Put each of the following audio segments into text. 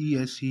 ESC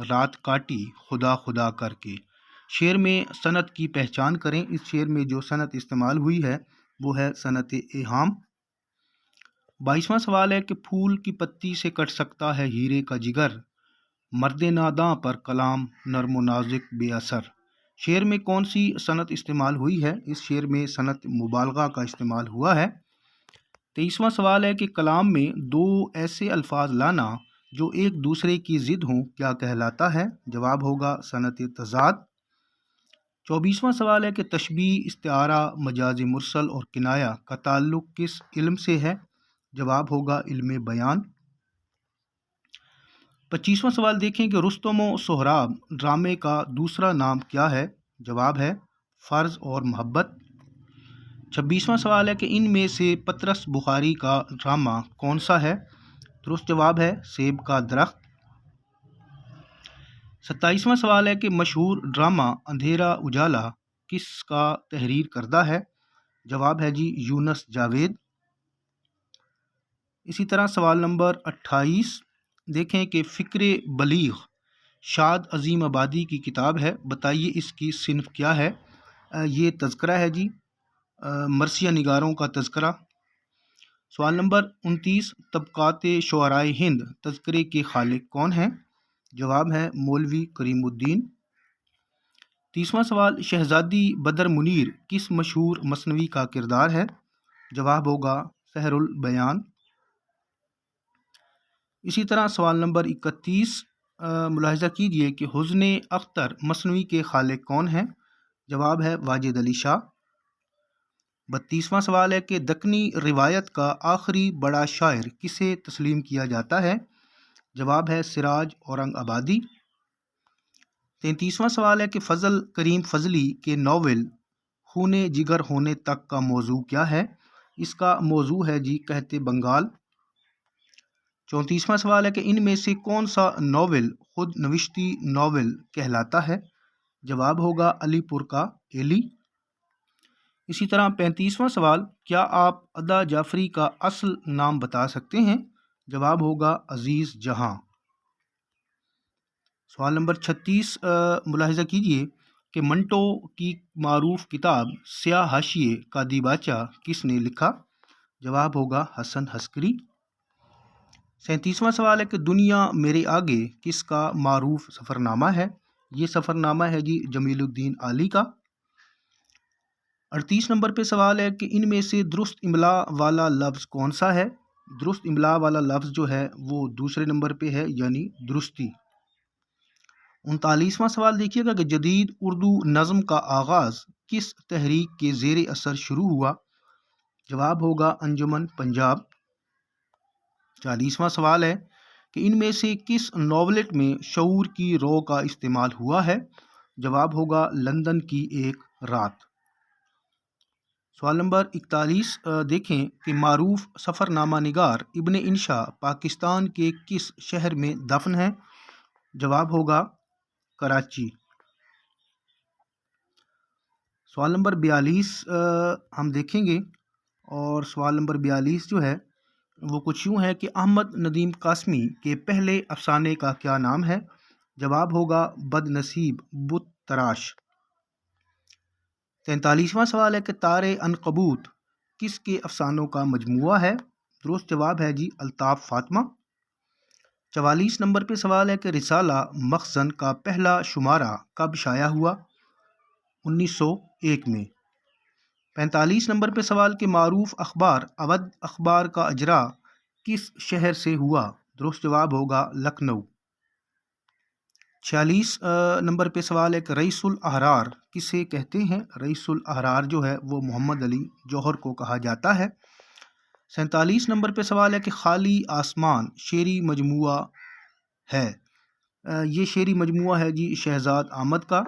رات کاٹی خدا خدا کر کے۔ شعر میں صنعت کی پہچان کریں۔ اس شعر میں جو صنعت استعمال ہوئی ہے وہ ہے صنعت ایہام۔ 22واں سوال ہے کہ پھول کی پتی سے کٹ سکتا ہے ہیرے کا جگر، مرد ناداں پر کلام نرم و نازک بے اثر۔ شعر میں کون سی صنعت استعمال ہوئی ہے؟ اس شعر میں صنعت مبالغہ کا استعمال ہوا ہے۔ 23واں سوال ہے کہ کلام میں دو ایسے الفاظ لانا جو ایک دوسرے کی ضد ہوں کیا کہلاتا ہے؟ جواب ہوگا صنعت تضاد۔ 24واں سوال ہے کہ تشبیہ، استعارہ، مجاز مرسل اور کنایہ کا تعلق کس علم سے ہے؟ جواب ہوگا علم بیان۔ 25واں سوال دیکھیں کہ رستم و سہراب ڈرامے کا دوسرا نام کیا ہے؟ جواب ہے فرض اور محبت۔ 26واں سوال ہے کہ ان میں سے پطرس بخاری کا ڈرامہ کون سا ہے؟ درست جواب ہے سیب کا درخت۔ 27واں سوال ہے کہ مشہور ڈرامہ اندھیرا اجالا کس کا تحریر کردہ ہے؟ جواب ہے جی یونس جاوید۔ اسی طرح سوال نمبر 28 دیکھیں کہ فکر بلیغ شاد عظیم آبادی کی کتاب ہے، بتائیے اس کی صنف کیا ہے؟ یہ تذکرہ ہے جی، مرثیہ نگاروں کا تذکرہ۔ سوال نمبر 29 طبقات شعرائے ہند تذکرے کے خالق کون ہیں؟ جواب ہے مولوی کریم الدین۔ 30واں سوال شہزادی بدر منیر کس مشہور مثنوی کا کردار ہے؟ جواب ہوگا سحر البیان۔ اسی طرح سوال نمبر 31 ملاحظہ کیجئے کہ حزن اختر مثنوی کے خالق کون ہیں؟ جواب ہے واجد علی شاہ۔ 32واں سوال ہے کہ دکنی روایت کا آخری بڑا شاعر کسے تسلیم کیا جاتا ہے؟ جواب ہے سراج اورنگ آبادی۔ 33واں سوال ہے کہ فضل کریم فضلی کے ناول خون جگر ہونے تک کا موضوع کیا ہے؟ اس کا موضوع ہے جی قحط بنگال۔ 34واں سوال ہے کہ ان میں سے کون سا ناول خود نوشتی ناول کہلاتا ہے؟ جواب ہوگا علی پور کا ایلی۔ اسی طرح 35واں سوال کیا آپ ادا جعفری کا اصل نام بتا سکتے ہیں؟ جواب ہوگا عزیز جہاں۔ سوال نمبر 36 ملاحظہ کیجئے کہ منٹو کی معروف کتاب سیاہ حاشیے کا دیباچہ کس نے لکھا؟ جواب ہوگا حسن حسکری۔ 37واں سوال ہے کہ دنیا میرے آگے کس کا معروف سفرنامہ ہے؟ یہ سفرنامہ ہے جی جمیل الدین عالی کا۔ 38 نمبر پہ سوال ہے کہ ان میں سے درست املا والا لفظ کون سا ہے؟ درست املا والا لفظ جو ہے وہ دوسرے نمبر پہ ہے یعنی درستی۔ 39واں سوال دیکھیے گا کہ جدید اردو نظم کا آغاز کس تحریک کے زیر اثر شروع ہوا؟ جواب ہوگا انجمن پنجاب۔ 40واں سوال ہے کہ ان میں سے کس ناولٹ میں شعور کی رو کا استعمال ہوا ہے؟ جواب ہوگا لندن کی ایک رات۔ سوال نمبر 41 دیکھیں کہ معروف سفر نامہ نگار ابن انشا پاکستان کے کس شہر میں دفن ہے؟ جواب ہوگا کراچی۔ سوال نمبر 42 ہم دیکھیں گے، اور سوال نمبر 42 جو ہے وہ کچھ یوں ہے کہ احمد ندیم قاسمی کے پہلے افسانے کا کیا نام ہے؟ جواب ہوگا بد نصیب بت تراش۔ 43واں سوال ہے کہ تار عنکبوت کس کے افسانوں کا مجموعہ ہے؟ درست جواب ہے جی الطاف فاطمہ۔ 44 نمبر پہ سوال ہے کہ رسالہ مخزن کا پہلا شمارہ کب شائع ہوا؟ 1901 میں۔ 45 نمبر پہ سوال کہ معروف اخبار اودھ اخبار کا اجرا کس شہر سے ہوا؟ درست جواب ہوگا لکھنؤ۔ 46 نمبر پہ سوال ہے کہ رئیس الاحرار کسے کہتے ہیں؟ رئیس الاحرار جو ہے وہ محمد علی جوہر کو کہا جاتا ہے۔ 47 نمبر پہ سوال ہے کہ خالی آسمان شعری مجموعہ ہے، یہ شعری مجموعہ ہے جی شہزاد احمد کا۔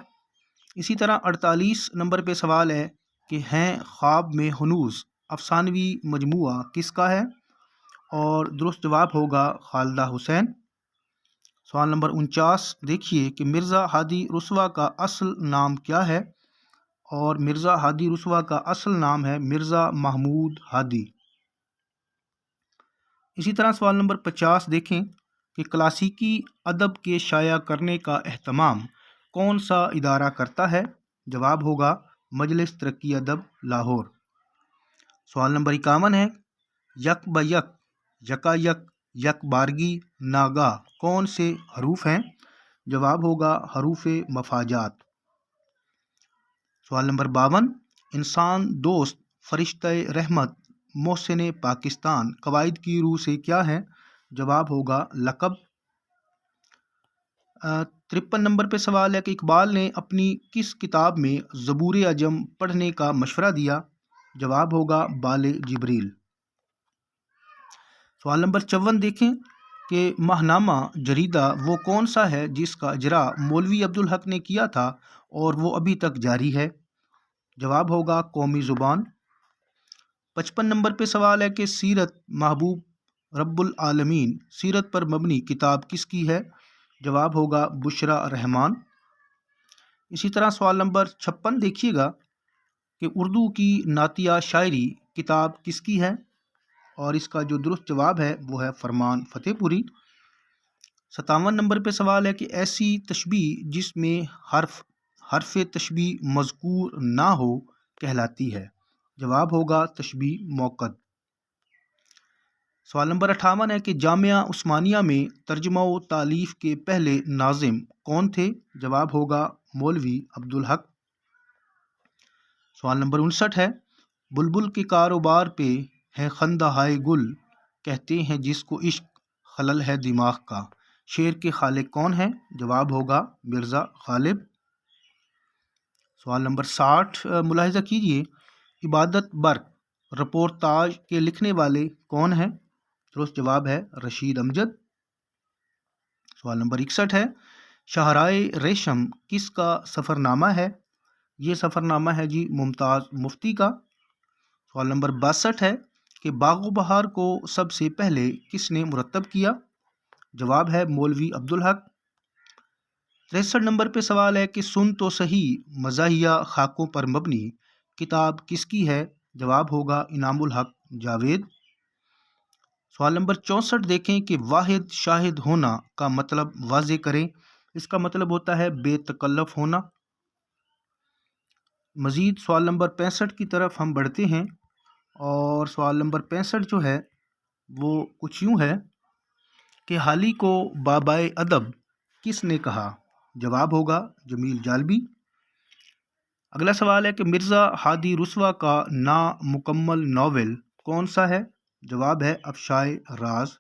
اسی طرح 48 نمبر پہ سوال ہے کہ ہیں خواب میں ہنوز افسانوی مجموعہ کس کا ہے؟ اور درست جواب ہوگا خالدہ حسین۔ سوال نمبر 49 دیکھیے کہ مرزا ہادی رسوا کا اصل نام کیا ہے؟ اور مرزا ہادی رسوا کا اصل نام ہے مرزا محمود ہادی۔ اسی طرح سوال نمبر 50 دیکھیں کہ کلاسیکی ادب کے شائع کرنے کا اہتمام کون سا ادارہ کرتا ہے؟ جواب ہوگا مجلس ترقی ادب لاہور۔ سوال نمبر 51 ہے، یک با یک، یکا یک، یک بارگی، ناگا کون سے حروف ہیں؟ جواب ہوگا حروف مفاجات۔ سوال نمبر 52، انسان دوست، فرشتہ رحمت، محسن پاکستان قواعد کی روح سے کیا ہے؟ جواب ہوگا لقب۔ 53 نمبر پہ سوال ہے کہ اقبال نے اپنی کس کتاب میں زبور عجم پڑھنے کا مشورہ دیا؟ جواب ہوگا بال جبریل۔ سوال نمبر 54 دیکھیں کہ ماہنامہ جریدہ وہ کون سا ہے جس کا اجرا مولوی عبدالحق نے کیا تھا اور وہ ابھی تک جاری ہے؟ جواب ہوگا قومی زبان۔ 55 نمبر پہ سوال ہے کہ سیرت محبوب رب العالمین سیرت پر مبنی کتاب کس کی ہے؟ جواب ہوگا بشرا رحمان۔ اسی طرح سوال نمبر 56 دیکھیے گا کہ اردو کی نعتیہ شاعری کتاب کس کی ہے؟ اور اس کا جو درست جواب ہے وہ ہے فرمان فتح پوری۔ 57 نمبر پہ سوال ہے کہ ایسی تشبیہ جس میں حرف تشبیہ مذکور نہ ہو کہلاتی ہے؟ جواب ہوگا تشبیہ موقد۔ سوال نمبر 58 ہے کہ جامعہ عثمانیہ میں ترجمہ و تالیف کے پہلے ناظم کون تھے؟ جواب ہوگا مولوی عبدالحق۔ سوال نمبر 59 ہے، بلبل کے کاروبار پہ ہے خندہ ہائے گل، کہتے ہیں جس کو عشق خلل ہے دماغ کا، شعر کے خالق کون ہیں؟ جواب ہوگا مرزا غالب۔ سوال نمبر 60 ملاحظہ کیجئے، عبادت برق رپورتاج کے لکھنے والے کون ہیں؟ درست جواب ہے رشید امجد۔ سوال نمبر 61 ہے، شاہراہ ریشم کس کا سفر نامہ ہے؟ یہ سفر نامہ ہے جی ممتاز مفتی کا۔ سوال نمبر 62 ہے کہ باغ و بہار کو سب سے پہلے کس نے مرتب کیا؟ جواب ہے مولوی عبدالحق۔ 63 نمبر پہ سوال ہے کہ سن تو صحیح مزاحیہ خاکوں پر مبنی کتاب کس کی ہے؟ جواب ہوگا انعام الحق جاوید۔ سوال نمبر 64 دیکھیں کہ واحد شاہد ہونا کا مطلب واضح کریں۔ اس کا مطلب ہوتا ہے بے تکلف ہونا۔ مزید سوال نمبر 65 کی طرف ہم بڑھتے ہیں، اور سوال نمبر 65 جو ہے وہ کچھ یوں ہے کہ حالی کو بابائے ادب کس نے کہا؟ جواب ہوگا جمیل جالبی۔ اگلا سوال ہے کہ مرزا ہادی رسوا کا نامکمل ناول کون سا ہے؟ جواب ہے افشائے راز۔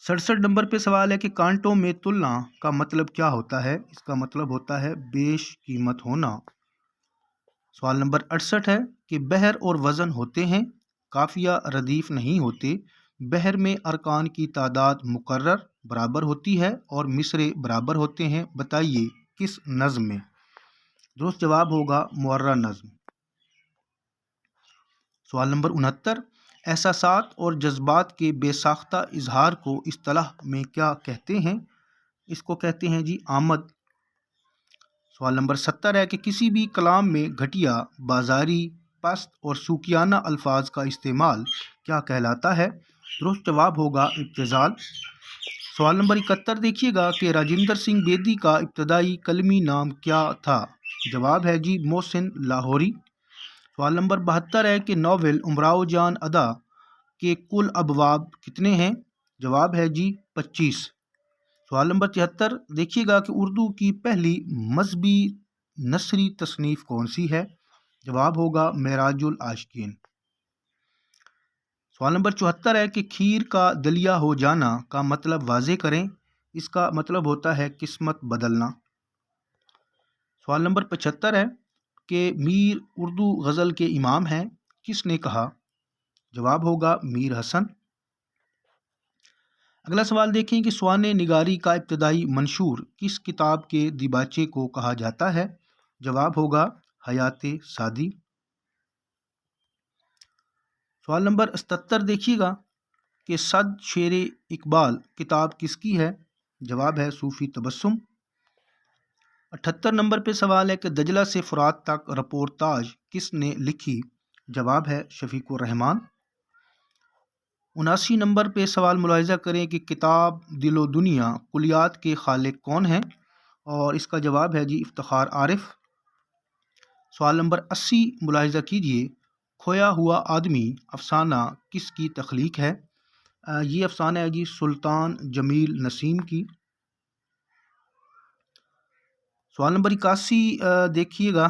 67 نمبر پہ سوال ہے کہ کانٹوں میں تلنا کا مطلب کیا ہوتا ہے؟ اس کا مطلب ہوتا ہے بیش قیمت ہونا۔ سوال نمبر 68 ہے کہ بحر اور وزن ہوتے ہیں، قافیہ ردیف نہیں ہوتے، بحر میں ارکان کی تعداد مقرر برابر ہوتی ہے اور مصرے برابر ہوتے ہیں، بتائیے کس نظم میں؟ درست جواب ہوگا معرہ نظم۔ سوال نمبر 69، احساسات اور جذبات کے بے ساختہ اظہار کو اصطلاح میں کیا کہتے ہیں؟ اس کو کہتے ہیں جی آمد۔ سوال نمبر 70 ہے کہ کسی بھی کلام میں گھٹیا، بازاری، پست اور سوکیانہ الفاظ کا استعمال کیا کہلاتا ہے؟ درست جواب ہوگا ابتذال۔ سوال نمبر 71 دیکھیے گا کہ راجندر سنگھ بیدی کا ابتدائی کلمی نام کیا تھا؟ جواب ہے جی محسن لاہوری۔ سوال نمبر 72 ہے کہ ناول امراؤ جان ادا کے کل ابواب کتنے ہیں؟ جواب ہے جی 25۔ سوال نمبر 73 دیکھیے گا کہ اردو کی پہلی مذہبی نثری تصنیف کون سی ہے؟ جواب ہوگا معراج العاشقین۔ سوال نمبر 74 ہے کہ کھیر کا دلیا ہو جانا کا مطلب واضح کریں۔ اس کا مطلب ہوتا ہے قسمت بدلنا۔ سوال نمبر 75 ہے کہ میر اردو غزل کے امام ہیں، کس نے کہا؟ جواب ہوگا میر حسن۔ اگلا سوال دیکھیں کہ سوانح نگاری کا ابتدائی منشور کس کتاب کے دیباچے کو کہا جاتا ہے؟ جواب ہوگا حیات سعدی۔ سوال نمبر 77 دیکھیے گا کہ صد شعر اقبال کتاب کس کی ہے؟ جواب ہے صوفی تبسم۔ 78 نمبر پہ سوال ہے کہ دجلہ سے فرات تک رپورتاج کس نے لکھی؟ جواب ہے شفیق الرحمان۔ 79 نمبر پہ سوال ملاحظہ کریں کہ کتاب دل و دنیا کلیات کے خالق کون ہیں، اور اس کا جواب ہے جی افتخار عارف۔ سوال نمبر 80 ملاحظہ کیجیے، کھویا ہوا آدمی افسانہ کس کی تخلیق ہے؟ یہ افسانہ ہے جی سلطان جمیل نسیم کی۔ سوال نمبر 81 دیکھیے گا،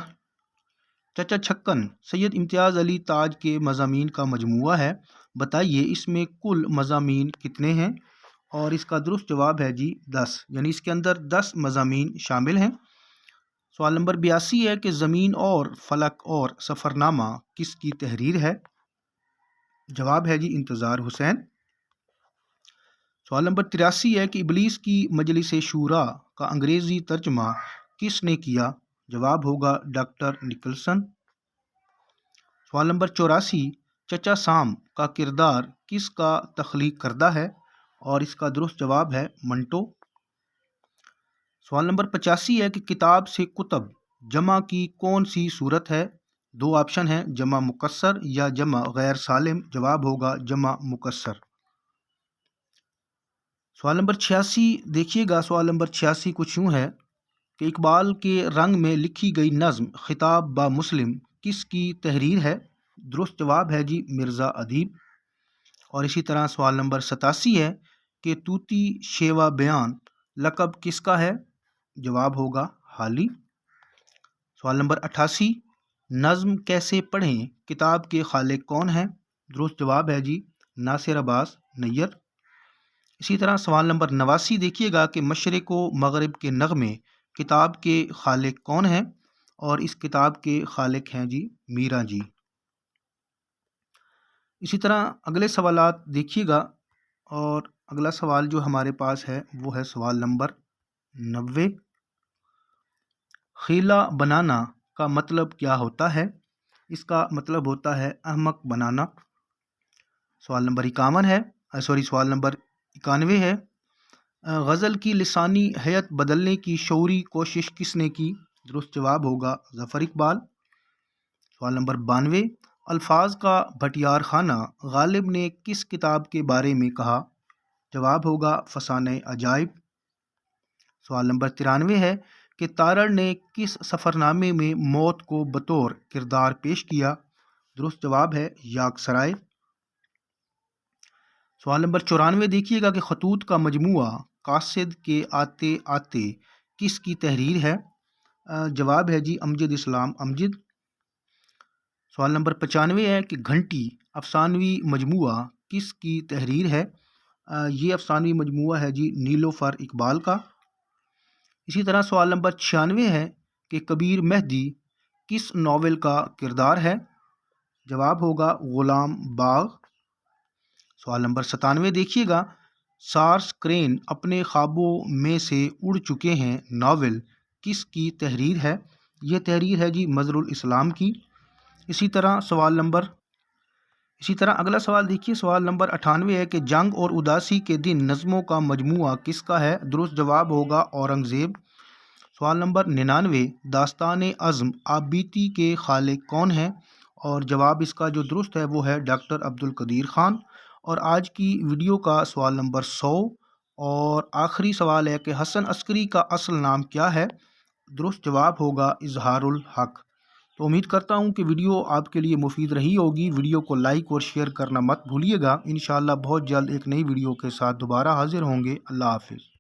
چچا چھکن سید امتیاز علی تاج کے مضامین کا مجموعہ ہے، بتائیے اس میں کل مضامین کتنے ہیں؟ اور اس کا درست جواب ہے جی 10، یعنی اس کے اندر 10 مضامین شامل ہیں۔ سوال نمبر 82 ہے کہ زمین اور فلک اور سفرنامہ کس کی تحریر ہے؟ جواب ہے جی انتظار حسین۔ سوال نمبر 83 ہے کہ ابلیس کی مجلس شورا کا انگریزی ترجمہ کس نے کیا؟ جواب ہوگا ڈاکٹر نکلسن۔ سوال نمبر 84، چچا سام کا کردار کس کا تخلیق کردہ ہے؟ اور اس کا درست جواب ہے منٹو۔ سوال نمبر 85 ہے کہ کتاب سے کتب جمع کی کون سی صورت ہے؟ 2 آپشن ہیں، جمع مکسر یا جمع غیر سالم، جواب ہوگا جمع مکسر۔ سوال نمبر 86 دیکھیے گا، سوال نمبر 86 کچھ یوں ہے کہ اقبال کے رنگ میں لکھی گئی نظم خطاب با مسلم کس کی تحریر ہے؟ درست جواب ہے جی مرزا ادیب۔ اور اسی طرح سوال نمبر 87 ہے کہ طوطی شیوا بیان لقب کس کا ہے؟ جواب ہوگا حالی۔ سوال نمبر 88، نظم کیسے پڑھیں کتاب کے خالق کون ہیں؟ درست جواب ہے جی ناصر عباس نیّر۔ اسی طرح سوال نمبر 89 دیکھیے گا کہ مشرق و مغرب کے نغمے کتاب کے خالق کون ہیں؟ اور اس کتاب کے خالق ہیں جی میرا جی۔ اسی طرح اگلے سوالات دیکھیے گا، اور اگلا سوال جو ہمارے پاس ہے وہ ہے سوال نمبر 90، خیلہ بنانا کا مطلب کیا ہوتا ہے؟ اس کا مطلب ہوتا ہے احمق بنانا۔ سوال نمبر 91 ہے، غزل کی لسانی حیت بدلنے کی شعوری کوشش کس نے کی؟ درست جواب ہوگا ظفر اقبال۔ سوال نمبر 92، الفاظ کا بھٹیار خانہ غالب نے کس کتاب کے بارے میں کہا؟ جواب ہوگا فسانہ عجائب۔ سوال نمبر 93 ہے کہ تارڑ نے کس سفرنامے میں موت کو بطور کردار پیش کیا؟ درست جواب ہے یاک سرائے۔ سوال نمبر 94 دیکھیے گا کہ خطوط کا مجموعہ قاصد کے آتے آتے کس کی تحریر ہے؟ جواب ہے جی امجد اسلام امجد۔ سوال نمبر 95 ہے کہ گھنٹی افسانوی مجموعہ کس کی تحریر ہے؟ یہ افسانوی مجموعہ ہے جی نیلوفر اقبال کا۔ اسی طرح سوال نمبر 96 ہے کہ کبیر مہدی کس ناول کا کردار ہے؟ جواب ہوگا غلام باغ۔ سوال نمبر 97 دیکھیے گا، سارس کرین اپنے خوابوں میں سے اڑ چکے ہیں ناول کس کی تحریر ہے؟ یہ تحریر ہے جی مظہر الاسلام کی۔ اسی طرح اگلا سوال دیکھیے، سوال نمبر 98 ہے کہ جنگ اور اداسی کے دن نظموں کا مجموعہ کس کا ہے؟ درست جواب ہوگا اورنگزیب۔ سوال نمبر 99، داستان عزم آبیتی کے خالق کون ہیں؟ اور جواب اس کا جو درست ہے وہ ہے ڈاکٹر عبدالقدیر خان۔ اور آج کی ویڈیو کا سوال نمبر 100 اور آخری سوال ہے کہ حسن عسکری کا اصل نام کیا ہے؟ درست جواب ہوگا اظہار الحق۔ تو امید کرتا ہوں کہ ویڈیو آپ کے لیے مفید رہی ہوگی۔ ویڈیو کو لائک اور شیئر کرنا مت بھولیے گا۔ انشاءاللہ بہت جلد ایک نئی ویڈیو کے ساتھ دوبارہ حاضر ہوں گے۔ اللہ حافظ۔